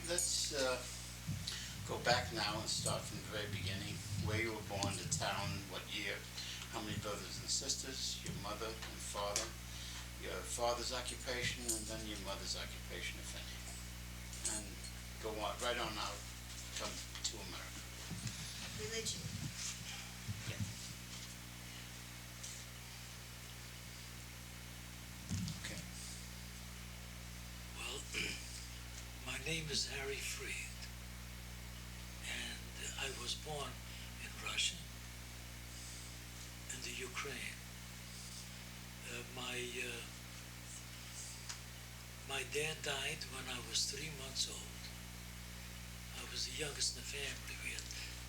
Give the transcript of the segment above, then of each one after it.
let's go back now and start from the very beginning. Where you were born, the town, what year, how many brothers and sisters, your mother and father, your father's occupation, and then your mother's occupation, if any. And go on, right on out, come to America. Religion. Yeah. Okay. Well, my name is Harry Freed, and I was born in Russia, in the Ukraine. My dad died when I was 3 months old. I was the youngest in the family.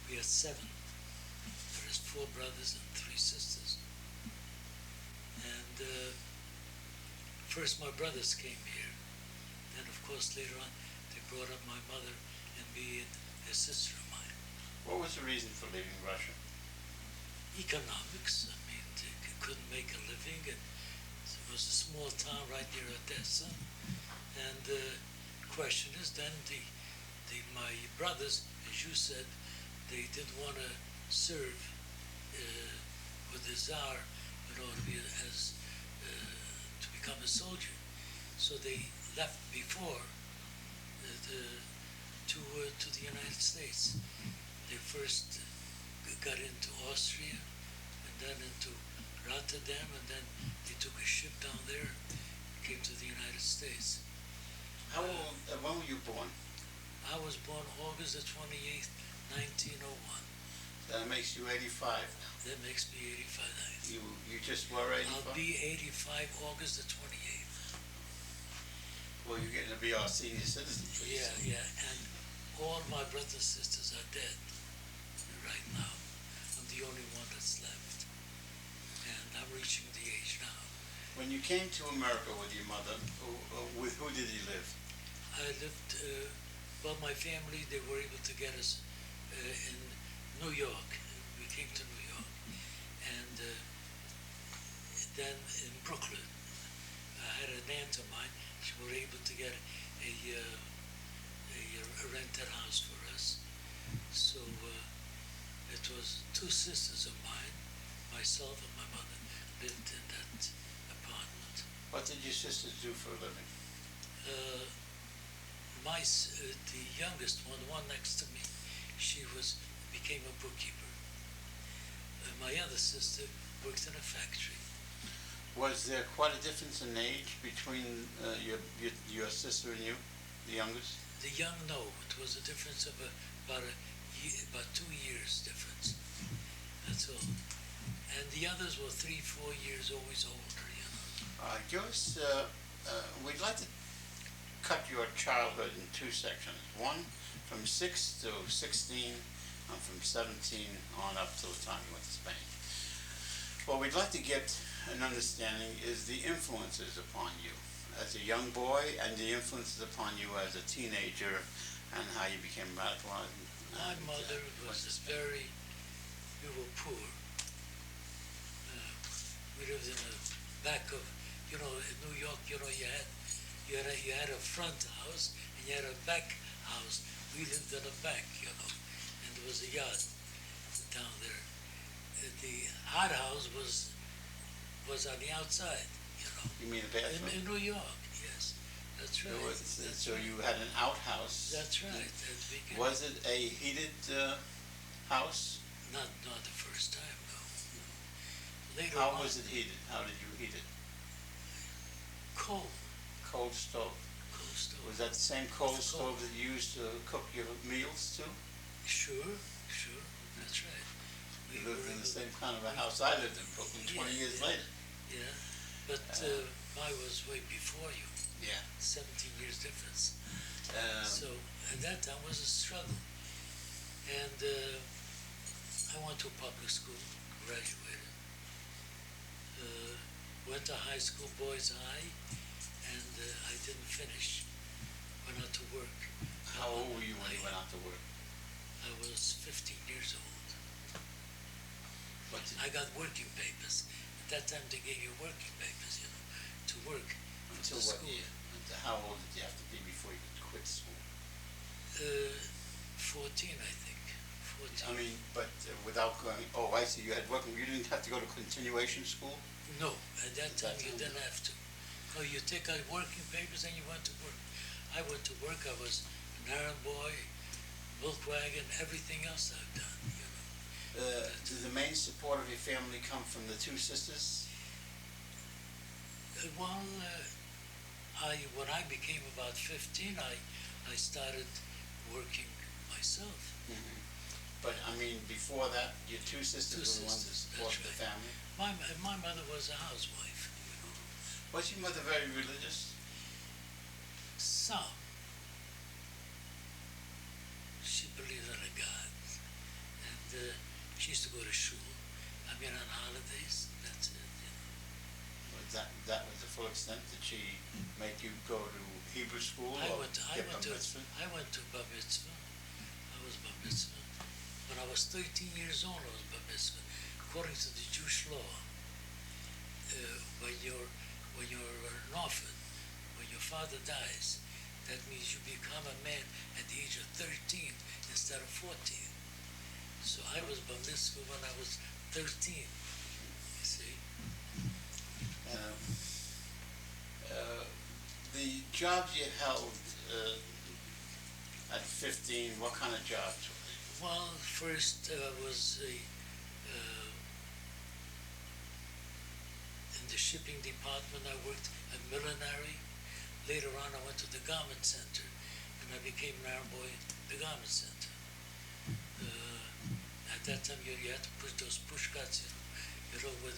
We had seven. There is four brothers and three sisters. And first my brothers came here. Then, of course, later on, they brought up my mother and me and a sister of mine. What was the reason for leaving Russia? Economics. I mean, they couldn't make a living, and it was a small town right near Odessa. And the question is, then my brothers, as you said, they didn't want to serve with the Tsar in order to become a soldier. So they left before to the United States. They first got into Austria, and then into Rotterdam, and then they took a ship down there, came to the United States. How old, when were you born? I was born August the 28th, 1901. That makes you 85 now. That makes me 85. You just were 85? I'll be 85 August the 28th. Well, you're getting to be our senior citizen. Yeah. And all my brothers and sisters are dead right now. I'm the only one that's left. And I'm reaching the age now. When you came to America with your mother, with who did you live? I lived, my family, they were able to get us in New York. We came to New York. And then in Brooklyn, I had an aunt of mine. She was able to get a rented house for us. So it was two sisters of mine, myself and my mother, lived in that apartment. What did your sisters do for a living? The youngest one, the one next to me, she became a bookkeeper. My other sister worked in a factory. Was there quite a difference in age between your sister and you, the youngest? The young, no. It was a difference of about 2 years difference. That's all. And the others were 3-4 years always older, you know. Joyce, we'd like to cut your childhood in two sections. One from 6 to 16, and from 17 on up till the time you went to Spain. What we'd like to get an understanding is the influences upon you as a young boy and the influences upon you as a teenager and how you became radicalized. My mother was we were poor. We lived in the back of, in New York, you had a front house and you had a back house. We lived in the back, and there was a yard down there. The outhouse was on the outside, You mean a bathroom? In New York, yes. That's right. So you had an outhouse. That's right. Was it a heated house? Not the first time, no. Later How on, was it heated? How did you heat it? coal Cold stove. stove. Was that the same coal Coal. stove that you used to cook your meals to? Sure. That's right. You lived in the same kind of a house I lived in Brooklyn 20 years later. Yeah, but I was way before you. Yeah. 17 years difference. So at that time was a struggle. And I went to public school, graduated. Went to high school, boys high, and I didn't finish. Went out to work. How old were you when you went out to work? I was 15 years old. I got working papers. At that time they gave you working papers, to work. Until what year? How old did you have to be before you could quit school? 14, I think. 14. I mean, but without going, oh, I see, you had working, you didn't have to go to continuation school? No, at that time you time, didn't have to. No, you take out working papers and you went to work. I went to work, I was an errand boy, milk wagon, everything else I've done, you know. Did the main support of your family come from the two sisters? Well, when I became about 15, I started working myself. Mm-hmm. But, I mean, before that, your two sisters Two were the ones that sisters, supported that's the right. family? My mother was a housewife, you know. Was your mother very religious? Some. She believed in a God. And she used to go to shul. I mean, on holidays, that's it, you know. That was the full extent? Did she make you go to Hebrew school I or went get bar mitzvah? to bar mitzvah. I was bar mitzvah. When I was 13 years old, I was bar mitzvah. According to the Jewish law, when you're an orphan, when your father dies, that means you become a man at the age of 13 instead of 14. So I was bar mitzvah when I was 13. You see? The jobs you held at 15, what kind of jobs were they? Well, first was in the shipping department. I worked at millinery. Later on, I went to the garment center, and I became an errand boy at the garment center. At that time, you had to push those push cuts, you know, with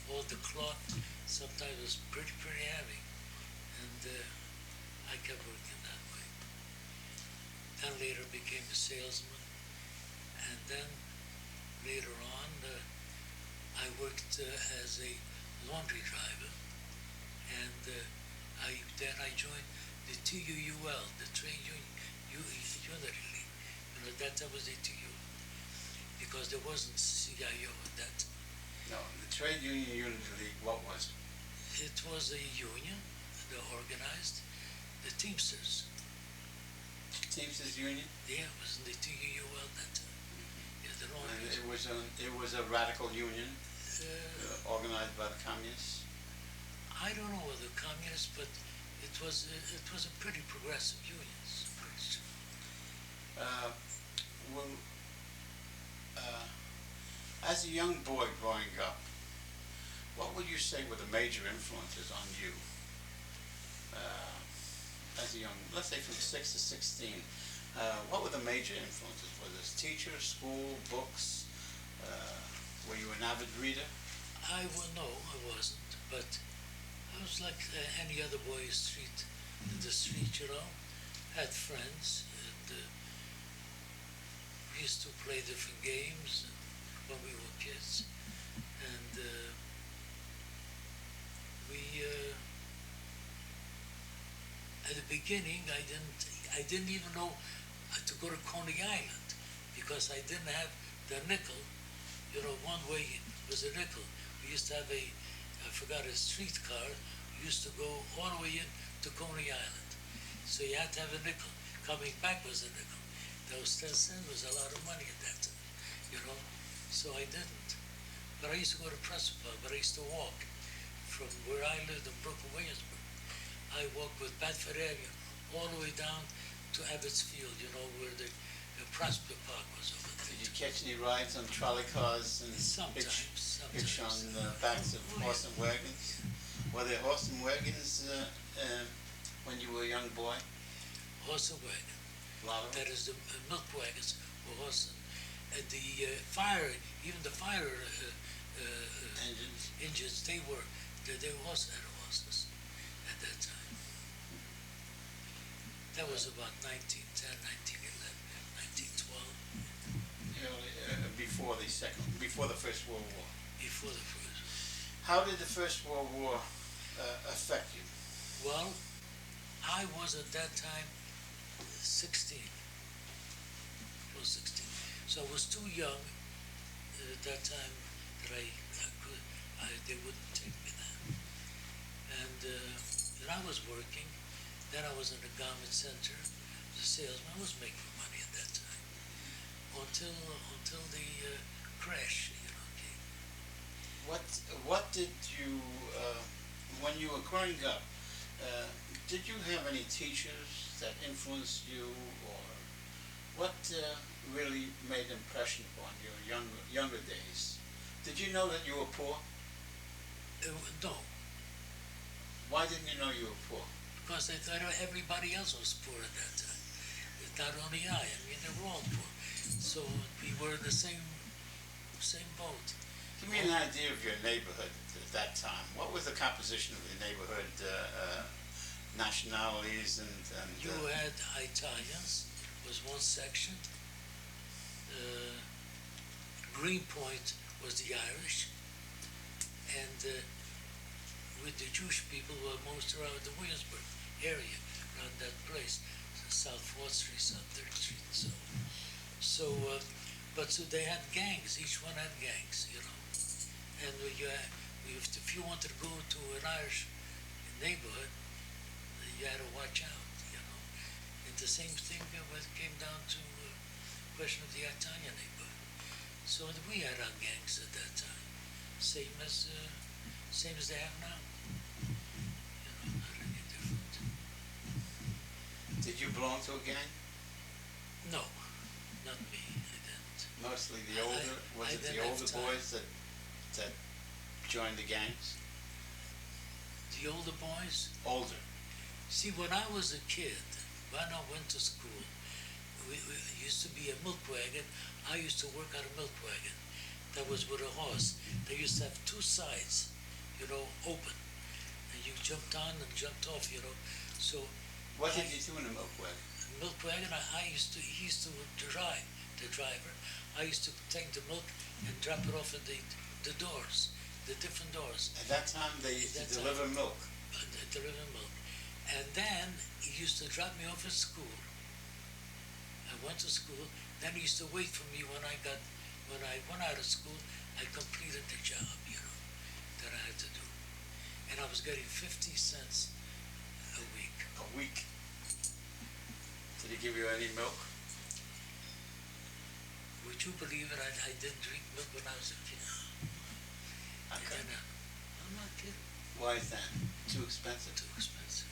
all the cloth. Sometimes it was pretty heavy, and I kept working that way. Then later became a salesman, and then later on I worked as a laundry driver, and then I joined the TUUL, the Trade Union Unity League. You know, that was the TU, because there wasn't CIO at that time. No, the Trade Union Unity League, what was it? It was a union that organized the Teamsters. Teamsters Union? Yeah, it was in the TUUL at that time. Yeah, the And laundry. it was a radical union organized by the communists? I don't know whether communists, but it was a pretty progressive union. Well, as a young boy growing up, what would you say were the major influences on you? As a young, let's say from 6 to 16, what were the major influences? Was it teachers, school, books? Were you an avid reader? No, I wasn't, but I was like any other boy in the street, you know. Had friends, and we used to play different games when we were kids, and at the beginning I didn't even know to go to Coney Island, because I didn't have the nickel. You know, one way was a nickel. We used to have I forgot, a streetcar. We used to go all the way in to Coney Island. So you had to have a nickel. Coming back was a nickel. Those 10 cents was a lot of money at that time, you know. So I didn't. But I used to go to Preston, but I used to walk from where I lived in Brooklyn, Williamsburg. I walked with Bedford Avenue all the way down to Ebbets Field, you know, where the Prosper Park was over there. Did you catch any rides on trolley cars and Sometimes. hitch on the backs of horse and wagons? Were there horse and wagons when you were a young boy? Horse and wagon. A lot of them? That is the milk wagons were horse and the fire, even the fire engines, they also had horses at that time. That was about 1910, 1911, 1912, Before the First World War. before the first. How did the First World War affect you? Well, I was at that time 16. I was 16. So I was too young at that time that they wouldn't take me then. And then I was working. Then I was in the garment center as a salesman. I was making money at that time. until the crash, came. What did you when you were growing up? Did you have any teachers that influenced you, or what really made impression upon your younger days? Did you know that you were poor? No, Why didn't you know you were poor? because I thought everybody else was poor at that time. Not only I mean, they were all poor. So we were in the same boat. Give me an idea of your neighborhood at that time. What was the composition of the neighborhood, nationalities and You had Italians, was one section. Greenpoint was the Irish, and with the Jewish people were most around the Williamsburg area, around that place, South 4th Street, South 3rd Street, and so on. So they had gangs. Each one had gangs, And if you wanted to go to an Irish neighborhood, you had to watch out, And the same thing when it came down to question of the Italian neighborhood. So we had our gangs at that time, same as they have now. Not any different. did you belong to a gang? No, not me. I didn't. Mostly the older. Was I it the didn't have older time. boys that joined the gangs? The older boys. Older. See, when I was a kid, when I went to school, we used to be a milk wagon. I used to work on a milk wagon that was with a horse. They used to have two sides, open. And you jumped on and jumped off, So What did you do in a milk wagon? milk wagon, he used to drive, the driver. I used to take the milk and drop it off at the doors, the different doors. At that time, they used to That's deliver milk. Deliver milk. And then he used to drop me off at school. I went to school. Then he used to wait for me when I went out of school. I completed the job, that I had to do. And I was getting 50 cents a week. A week. Did he give you any milk? Would you believe it? I didn't drink milk when I was a kid. Okay. I'm not kidding. Why is that? Too expensive? Too expensive.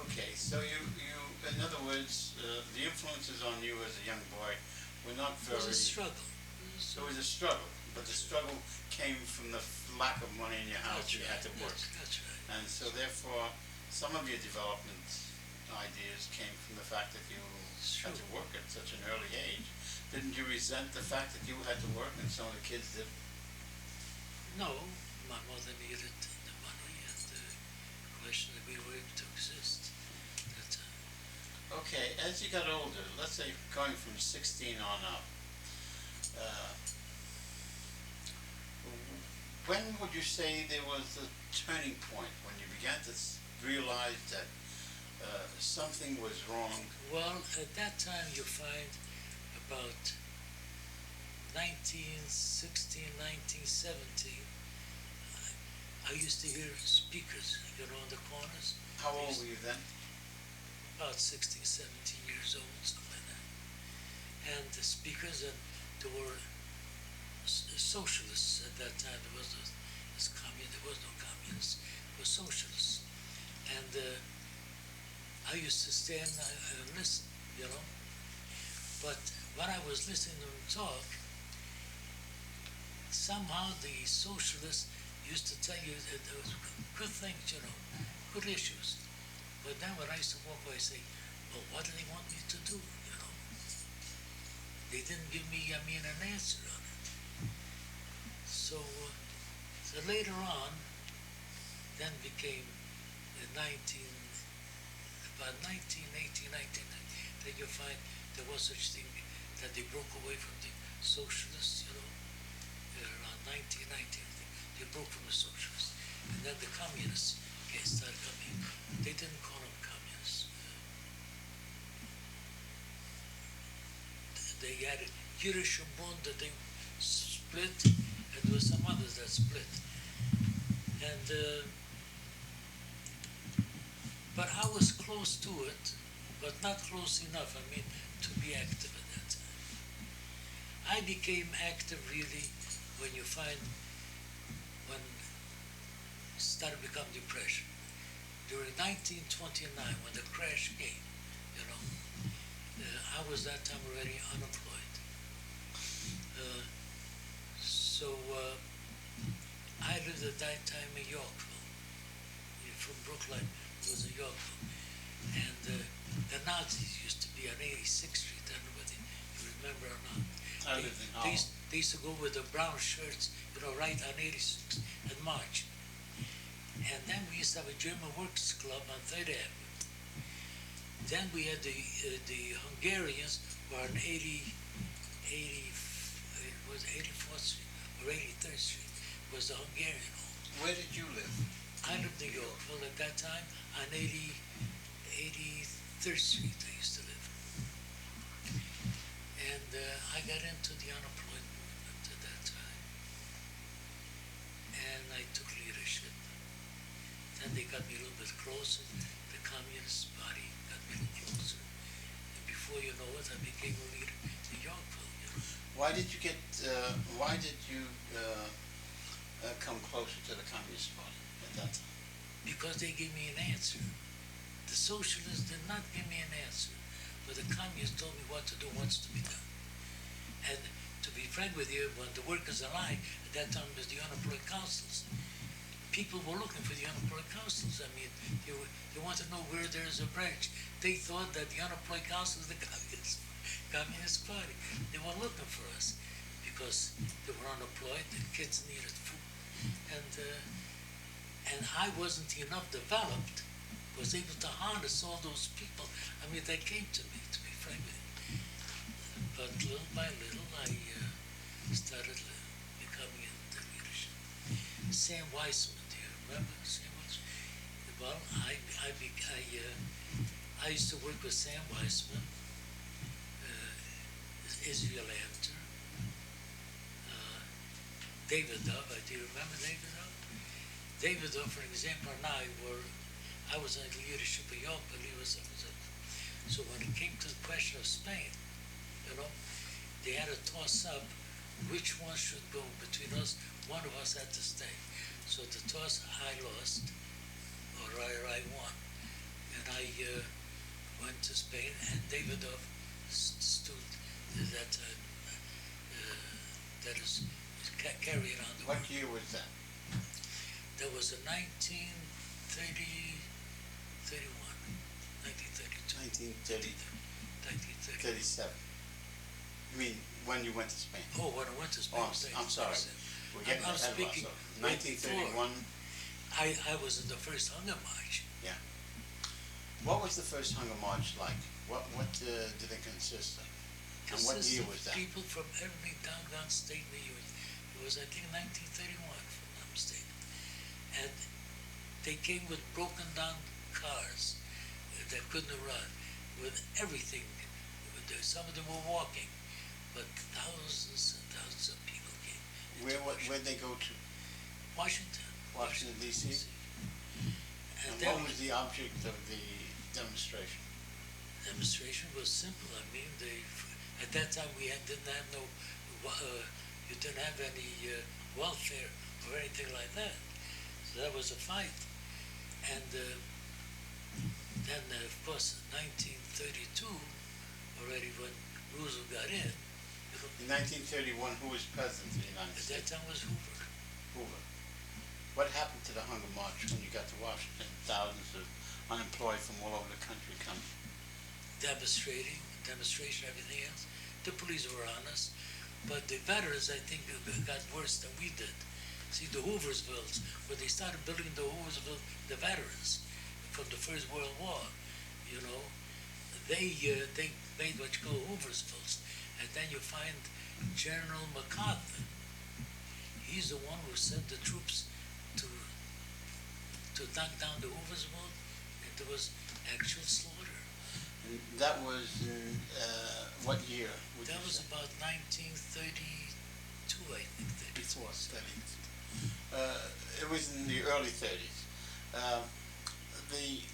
Okay, so you in other words, the influences on you as a young boy were not It very... was a struggle. It was a struggle, but the struggle came from the lack of money in your house. That's You right. had to work. That's right. And so therefore, some of your development ideas came from the fact that you had to work at such an early age. Didn't you resent the fact that you had to work and some of the kids did? No, my mother needed the money, and the question that we were able to exist at that time. Okay, as you got older, let's say going from 16 on up, when would you say there was a turning point when you began to realize that something was wrong? Well, at that time you find about 1916, 1917, I used to hear speakers, on the corners. How old were you then? About 16, 17 years old, something like that. And the speakers, and there were socialists at that time. There was no communists. There were socialists. And I used to stand and listen, But when I was listening to them talk, somehow the socialists used to tell you that there was good things, good issues. But then when I used to walk away, I say, well, what do they want me to do, They didn't give me, an answer on it. So later on, then became about 1918, 1919, then you find there was such thing that they broke away from the socialists, around 1919, they broke from the socialists. And then the communists started coming. They didn't call them communists. They had Yiddish Bund that they split, and there were some others that split. And but I was close to it, but not close enough, I mean, to be active at that time. I became active really when you find, when it started to become depression. During 1929, when the crash came, you know, I was that time already unemployed. So I lived at that time in Yorkville. From Brooklyn, it was in Yorkville. And the Nazis used to be on 86th Street. I don't know whether you remember or not. I lived in Harlem. They used to go with the brown shirts, you know, right on 86th and march. And then we used to have a German Workers Club on 3rd Avenue. Then we had the Hungarians who were on 84th Street or 83rd Street was the Hungarian home. Where did you live? I lived in Yorkville at that time on 83rd Street I used to live. And I got into the unemployment movement at that time. And I took leadership. Then they got me a little bit closer. The Communist Party got me a little closer. And before you know it, I became a leader in Yorkville, you know. Why did you come closer to the Communist Party at that time? Because they gave me an answer. The socialists did not give me an answer, but the communists told me what to do, what's to be done. And to be frank with you, when the workers aligned, at that time was the unemployed councils. People were looking for the unemployed councils. I mean, they wanted to know where there's a branch. They thought that the unemployed council was the Communist Party. They were looking for us because they were unemployed, the kids needed food. And I wasn't enough developed, was able to harness all those people. I mean, they came to me, to be frank with you. But little by little, I started becoming into leadership. Sam Weissman, do you remember Sam Weissman? Well, I used to work with Sam Weissman, Israel Amter, David Dove. Do you remember David Dove? David Dove, for example, and I was in leadership of York, but he was. So when it came to the question of Spain, you know, they had to toss up which one should go between us. One of us had to stay. So the toss, I lost, or I won. And I went to Spain, and David Dove stood that that is carrying on the What work. year was that? That was in 1931, 1932. 1930. 37. You mean when you went to Spain? Oh, when I went to Spain. Oh, I'm sorry. We're getting I'm ahead of speaking ourselves. 1931. I was in the first Hunger March. Yeah. What was the first Hunger March like? What did it consist of? And what year was that? People from every downtown state in the U.S. It was, I think, 1931, if I'm not mistaken. And they came with broken down cars that couldn't run, with everything. Some of them were walking, but thousands and thousands of people came. Where'd they go to? Washington. Washington, D.C.? And that what was the object of the demonstration? Demonstration was simple. I mean, at that time didn't have no, you didn't have any welfare or anything like that. So that was a fight. And then, of course, 1932, already when Roosevelt got in. In 1931, who was president of the United At States? that time was Hoover. Hoover. What happened to the Hunger March when you got to Washington? Thousands of unemployed from all over the country coming. Demonstration, everything else. The police were on us. But the veterans, I think, got worse than we did. See, the Hooversvilles, when they started building the Hooversville, the veterans from the First World War, you know, they made what you call Hooversvilles. And then you find General MacArthur. He's the one who sent the troops to knock down the Hooversville, and there was actual slaughter. And that was in what year? That was about 1932, I think. Before studying. It was in the early 30s. The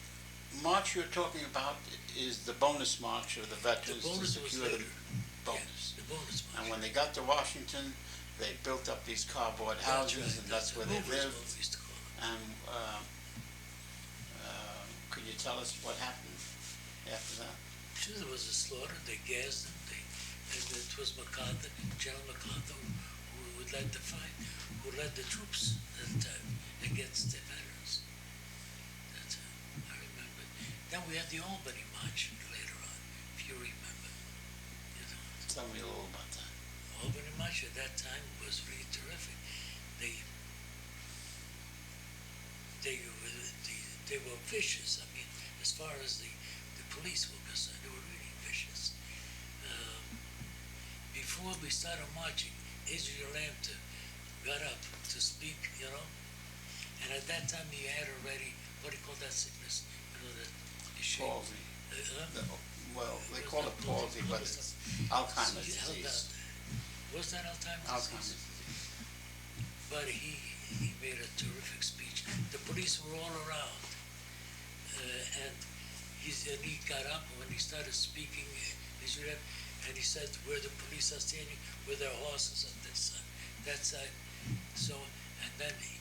march you're talking about is the bonus march of the veterans to bonus was secure the later. bonus. The bonus And march. when they got to Washington, they built up these cardboard houses, and that's where they Movers, lived. what we used to call them. And could you tell us what happened after that? Sure, there was a slaughter. They gassed them. And it was MacArthur, General MacArthur, who led the fight, who led the troops at the time against the veterans. That's I remember. Then we had the Albany March later on, if you remember. You know, Tell me a little about that. Albany March at that time was really terrific. They were vicious. I mean, as far as the police were concerned, they were really vicious. Before we started marching, Israel Lambton got up to speak, and at that time he had already, what do you call that sickness? That issue. Palsy. Well, they It call was it not palsy, but it's Alzheimer's disease. Was that Alzheimer's Alzheimer's disease? disease. But he made a terrific speech. The police were all around, and he got up when he started speaking, Israel, and he said, where the police are standing, with their horses on this side, that side. So, and then he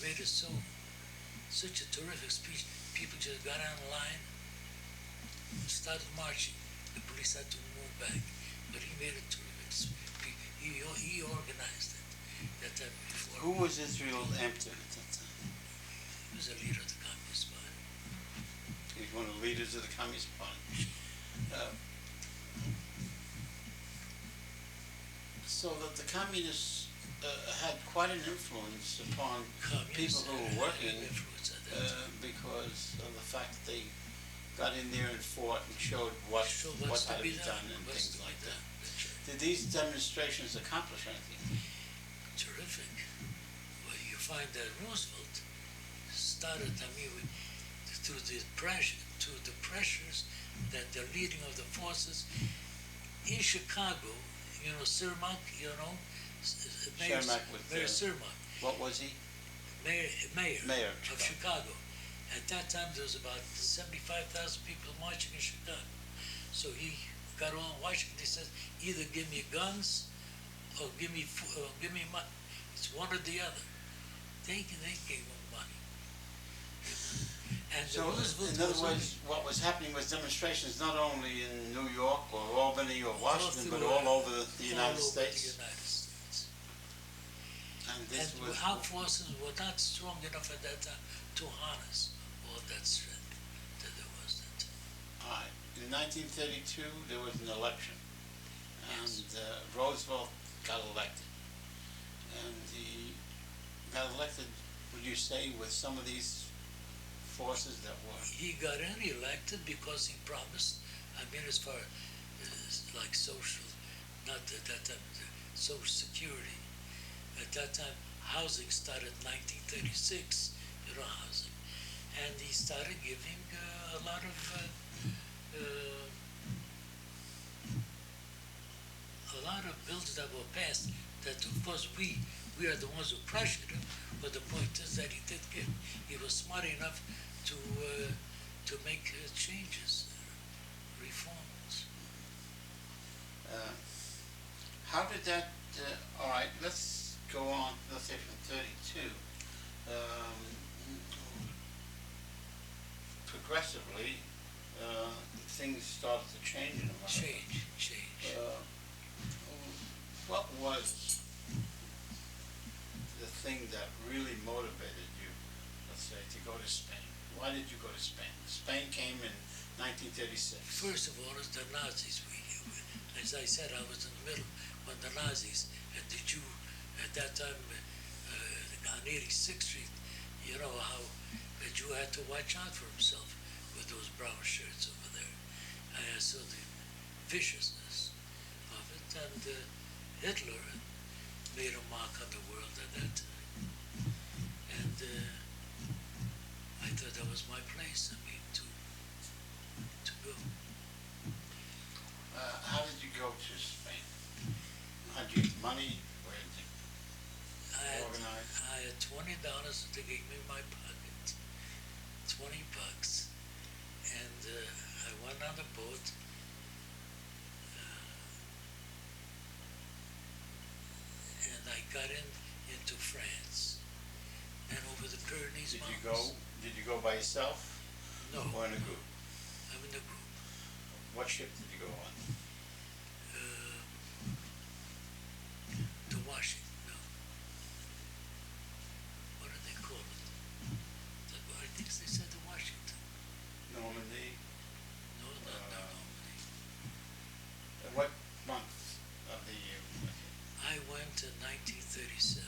made it such a terrific speech. People just got on the line, started marching. The police had to move back, but he made it terrific speech. He organized it that time before. Who was Israel Lambton at that time? He was a leader of the Communist Party. He was one of the leaders of the Communist Party. So that the communists had quite an influence upon people who were working because of the fact that they got in there and fought and showed what had to be done and things like that. Did these demonstrations accomplish anything? Terrific. Well, you find that Roosevelt started, through the pressures that the leading of the forces in Chicago, Cermak, Mayor Cermak. What was he? Mayor of Chicago. At that time, there was about 75,000 people marching in Chicago. So he got all Washington. He says, either give me guns or give me money. It's one or the other. They gave him money. And so, in other words, what was happening was demonstrations not only in New York or Albany or Washington, but all over the United States. And our forces were not strong enough at that time to harness all that strength that there was that time. All right. In 1932, there was an election, and Yes. Roosevelt got elected. And he got elected, would you say, with some of these forces that were? He got elected because he promised, as far as like social, not at that time, social security. At that time, housing started in 1936, housing. And he started giving a lot of bills that were passed that, of course, we are the ones who pressured him, but the point is that he did give. He was smart enough to make changes, reforms. How did that, all right, let's go on, let's say from 32. Progressively, things started to change in America. Change. What was the thing that really motivated you, let's say, to go to Spain? Why did you go to Spain? Spain came in 1936. First of all, it's the Nazis. As I said, I was in the middle when the Nazis and the Jew at that time on 86th Street. You know how the Jew had to watch out for himself with those brown shirts over there. I saw the viciousness of it, and Hitler made a mark on the world at that time. And I thought that was my place, to go. How did you go to Spain? Had you money or anything? Organized? I had $20 that they gave me in my pocket, $20, and I went on Pyrenees Did you Mountains. Did you go by yourself No, or in a no, group? I'm in a group. What ship did you go on? Uh, to Washington, no. What do they call it? I think they said to Washington. Normandy. No, not Normandy. What month of the year? I went in 1937.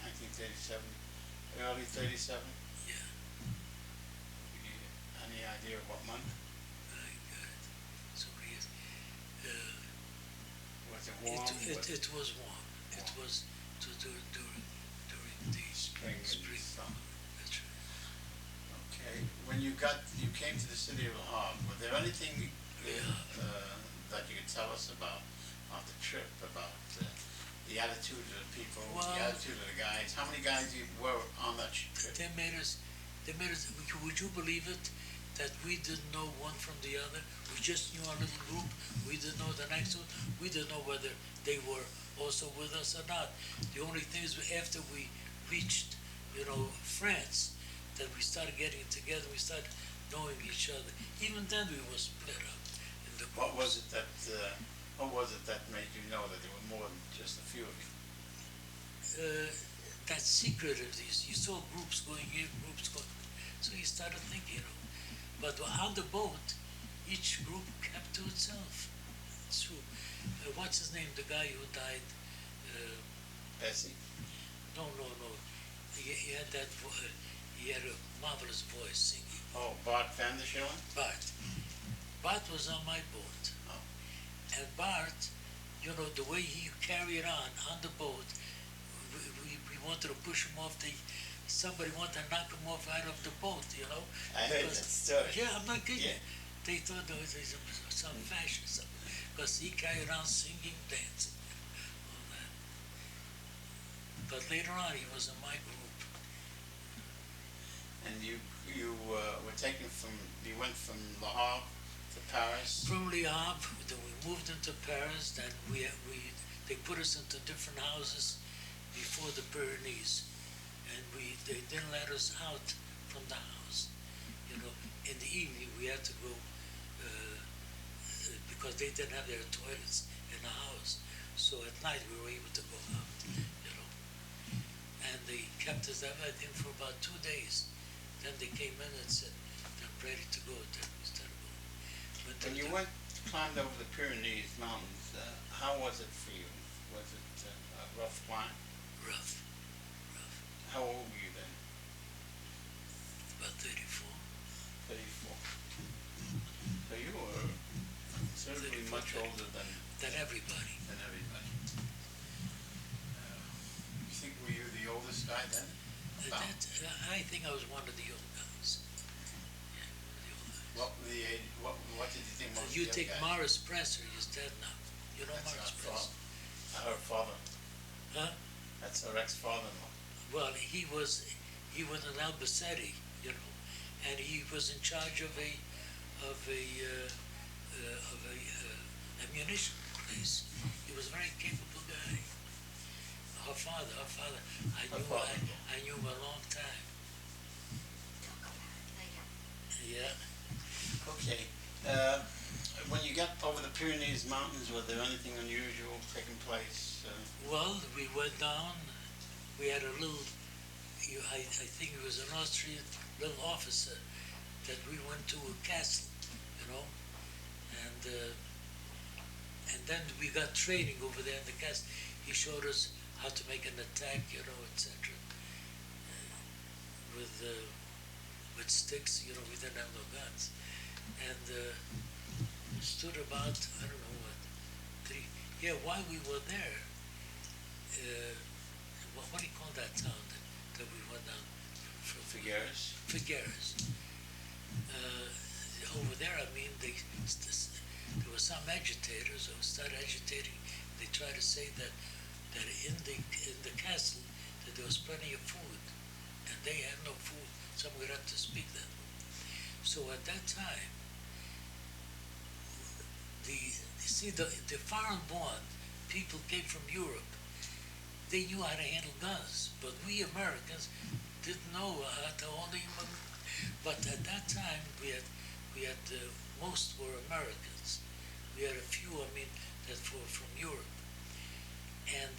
1937. Early 37. Yeah, Any idea of what month? I got it. So yes, Was it warm? it was warm. It Warm. was during the Spring and spring. summer. That's right. Okay. When you came to the city of Le Havre, was there anything that you could tell us about the trip, about the attitude of the people, Well, the attitude of the guys? How many guys you were on that trip? They made us, would you believe it, that we didn't know one from the other? We just knew our little group. We didn't know the next one. We didn't know whether they were also with us or not. The only thing is after we reached, France, that we started getting together, we started knowing each other. Even then we were split up in the groups. What was it that made you know that there were more than just a few of you? That secret of these, you saw groups going here, groups going, so you started thinking, But on the boat, each group kept to itself. It's true. What's his name? The guy who died? Bessie? No. He had that. He had a marvelous voice singing. Oh, Bart van der Schillen? Bart was on my boat, Oh. and Bart, the way he carried on the boat, we wanted to push him off. Somebody wanted to knock him off out of the boat, I heard that story. Yeah, I'm not kidding. Yeah. They thought there was some fashion, because he carried on singing, dancing, all that. But later on, he was in my group. And you went from Le Havre to Paris? From Le Havre, then we moved into Paris. Then they put us into different houses before the Pyrenees, and they didn't let us out from the house. In the evening we had to go because they didn't have their toilets in the house. So at night we were able to go out. And they kept us there, I think, for about 2 days. Then they came in and said, "I'm ready to go." Then we started going. When you climbed over the Pyrenees Mountains, how was it for you? Was it a rough climb? Rough. How old were you then? About 34. 34. So you were considerably 34, much older than everybody. everybody. You think were you the oldest guy then? About? I think I was one of the old guys. Yeah, one of the old guys. What did you think most You of the take other guys? Morris Presser, he's dead now. You know That's Morris our Presser? Her father. Huh? That's her ex-father-in-law. Well, he was in Albacete, and he was in charge of a ammunition place. He was a very capable guy. Her father, I knew him a long time. Yeah. Okay. When you got over the Pyrenees Mountains, was there anything unusual taking place? Well, we went down. We had a little. I think it was an Austrian little officer that we went to a castle, and then we got training over there in the castle. He showed us how to make an attack, etc. With sticks, we didn't have no guns, and stood about I don't know what 3. Yeah, while we were there, what do you call that town that we went down? Figueres? Figueres. Over there, there were some agitators who started agitating. They tried to say that in the castle that there was plenty of food, and they had no food. Some would have to speak that. So at that time, the foreign-born people came from Europe. They knew how to handle guns, but we Americans, didn't know how to only, but at that time we had most were Americans. We had a few, I mean, that were from Europe, and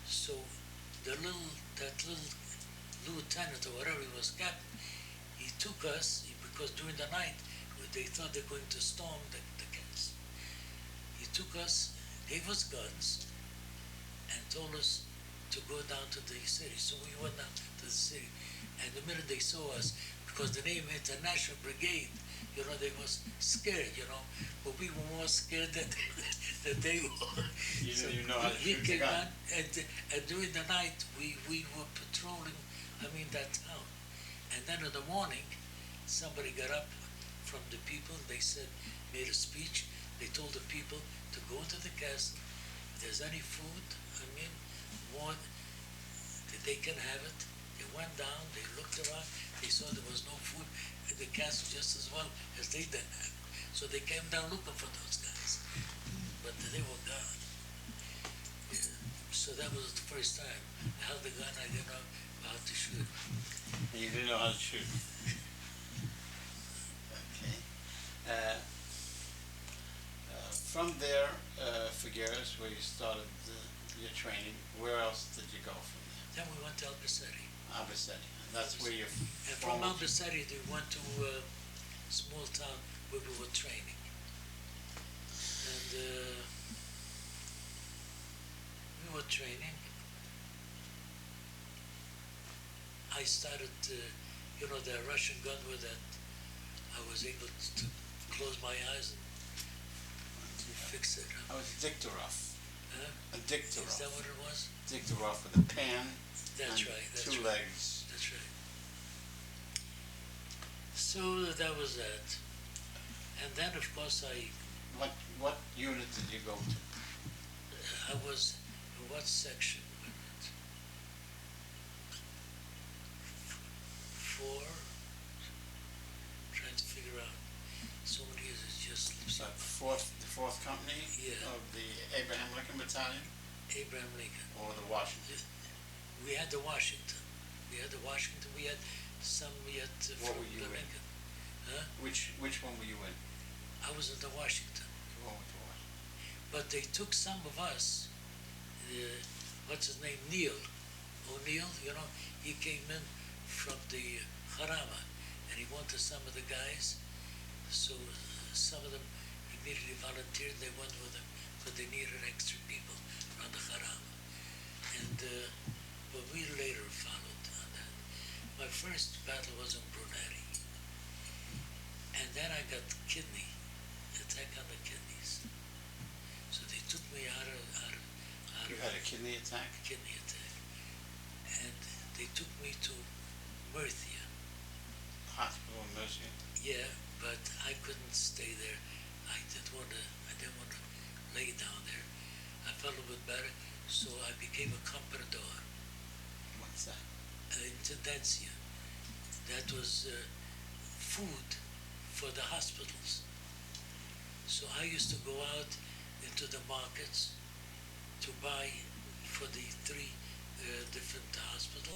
so that little lieutenant or whatever he was, captain, he took us because during the night they thought they were going to storm the castle. He took us, gave us guns, and told us to go down to the city. So we went down to the city, and the minute they saw us, because the name International Brigade, they was scared, but we were more scared than they were. You didn't even know how to shoot the gun. And during the night, we were patrolling, that town. And then in the morning, somebody got up from the people, they made a speech, they told the people to go to the castle, if there's any food, more, that they can have it. They went down, they looked around, they saw there was no food in the castle just as well as they didn't have. So they came down looking for those guys, but they were gone. Yeah. So that was the first time I held the gun. I didn't know how to shoot. You didn't know how to shoot. Okay. From there, Figueres, where you started your training, where else did you go from there? Then we went to Albacete. Albacete. That's where you. And from Albacete, we went to a small town where we were training. And we were training. I started, the Russian gun with that. I was able to close my eyes and fix it. I was Diktarov. Huh? A Diktarov. Is that what it was? Diktarov with a pan. That's and right. That's two right. legs. That's right. So that was that. And then, of course, What unit did you go to? I was in what section? Four. Trying to figure out. So many years it just slips The up. fourth company Yeah. of the Abraham Lincoln Battalion, Abraham Lincoln. or the Washington? We had the Washington. We had some yet What from were you the in? Lincoln. Huh? Which one were you in? I was in the Washington. The one with the Washington. But they took some of us, what's his name, Neil O'Neill, he came in from the Harama, and he wanted some of the guys, so some of them immediately volunteered, they went with him, but they needed extra people around the Harama. And, but we later followed on that. My first battle was in Brunei, and then I got attack on the kidneys. So they took me out of You had a kidney attack? kidney attack, and they took me to Murcia. Hospital in Mercia? Yeah, but I couldn't stay there. I didn't want to lay down there. I felt a bit better, so I became a comprador, What's that? intendencia. That was food for the hospitals. So I used to go out into the markets to buy for the three different hospitals.